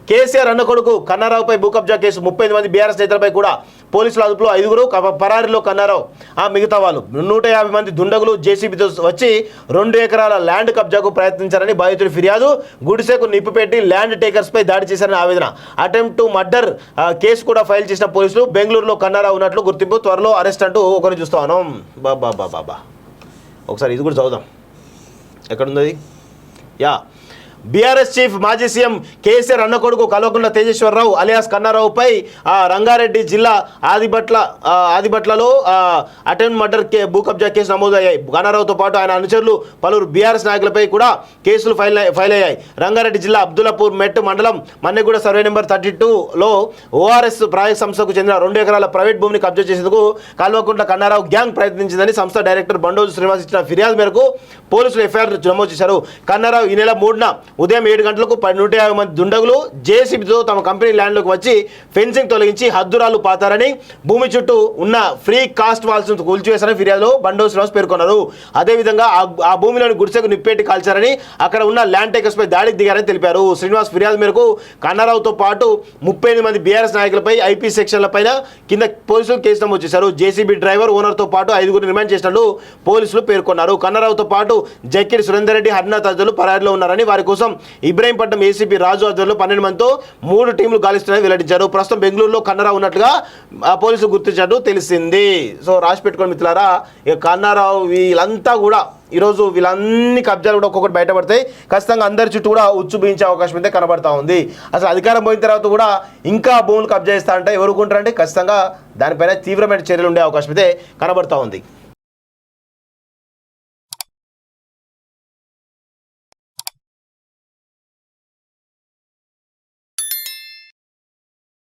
కేసీఆర్ అన్న కొడుకు కన్నారావుపై భూ కబ్జా కేసు 38 మంది బీఆర్ఎస్ నేతలపై కూడా పోలీసుల అదుపులో 5 పరారీలో కన్నారావు మిగతా వాళ్ళు 150 మంది దుండగులు జేసీబీతో వచ్చి 2 ఎకరాల ల్యాండ్ కబ్జాకు ప్రయత్నించారని బాధితుడి ఫిర్యాదు. గుడిసెకు నిప్పు పెట్టి ల్యాండ్ టేకర్స్పై దాడి చేశారని ఆవేదన. అటెంప్ట్ టు మర్డర్ కేసు కూడా ఫైల్ చేసిన పోలీసులు. బెంగళూరులో కన్నారావు ఉన్నట్లు గుర్తింపు, త్వరలో అరెస్ట్ అంటూ ఒకరిని చూస్తా ఉన్నాం. బాబా ఒకసారి ఇది కూడా చదువుదాం, ఎక్కడుంది. యా, బీఆర్ఎస్ చీఫ్ మాజీ సీఎం కేసీఆర్ అన్న కొడుకు కల్వకుంట్ల తేజేశ్వరరావు అలియాస్ కన్నారావుపై రంగారెడ్డి జిల్లా ఆదిబట్లలో అటెంప్ట్ మర్డర్ భూ కబ్జా కేసు నమోదయ్యాయి. కన్నారావుతో పాటు ఆయన అనుచరులు పలువురు బీఆర్ఎస్ నాయకులపై కూడా కేసులు ఫైల్ అయ్యాయి. రంగారెడ్డి జిల్లా అబ్దుల్లాపూర్ మెట్ మండలం మన్నెగూడ సర్వే నెంబర్ 32లో ఓఆర్ఎస్ ప్రాజెక్ట్ సంస్థకు చెందిన 2 ఎకరాల ప్రైవేట్ భూమిని కబ్జా చేసేందుకు కల్వకుంట్ల కన్నారావు గ్యాంగ్ ప్రయత్నించిందని సంస్థ డైరెక్టర్ బండోజు శ్రీనివాస్ ఇచ్చిన ఫిర్యాదు మేరకు పోలీసులు ఎఫ్ఐఆర్ నమోదు చేశారు. కన్నారావు ఈ నెల 3న ఉదయం 7 గంటలకు 150 మంది దుండగులు జేసీబీతో తమ కంపెనీ ల్యాండ్లోకి వచ్చి ఫెన్సింగ్ తొలగించి హద్దురాలు పాతారని, భూమి చుట్టూ ఉన్న ఫ్రీ కాస్ట్ వాల్స్ కూల్చివేశారని ఫిర్యాదులో బండోజు శ్రీనివాస్ పేర్కొన్నారు. అదేవిధంగా ఆ భూమిలోని గుడిసెకు నిప్పేటి కాల్చారని, అక్కడ ఉన్న ల్యాండ్ టేకర్స్పై దాడికి దిగారని తెలిపారు. శ్రీనివాస్ ఫిర్యాదు మేరకు కన్నారావుతో పాటు 38 మంది బీఆర్ఎస్ నాయకులపై ఐపీ సెక్షన్లపైన కింద పోలీసులు కేసు నమోదు చేశారు. జేసీబీ డ్రైవర్, ఓనర్తో పాటు 5గురిని రిమాండ్ చేసినట్లు పోలీసులు పేర్కొన్నారు. కన్నారావుతో పాటు జక్కిడి సురేందర్ రెడ్డి, హరినాథ్ తదితరులు పరారీలో ఉన్నారని, వారి కోసం ఇబ్రాహీంపట్నం ఏసీపీ రాజు ఆధ్వర్యంలో 12 మందితో 3 టీంలు గాలిస్తున్నారని వెల్లడించారు. ప్రస్తుతం బెంగళూరులో కన్నారావు ఉన్నట్లుగా పోలీసులు గుర్తించినట్టు తెలిసింది. సో రాసి పెట్టుకోండి మిత్రులారా, ఇక కన్నారావు వీళ్ళంతా కూడా ఈరోజు వీళ్ళన్ని కబ్జాలు కూడా ఒక్కొక్కటి బయటపడతాయి. ఖచ్చితంగా అందరి చుట్టూ కూడా ఉచ్చు బిగించే అవకాశం అయితే కనబడతా ఉంది. అసలు అధికారం పోయిన తర్వాత కూడా ఇంకా భూములు కబ్జా చేస్తా అంటే ఎవరుకుంటారంటే ఖచ్చితంగా దానిపైన తీవ్రమైన చర్యలు ఉండే అవకాశం అయితే కనబడతా ఉంది.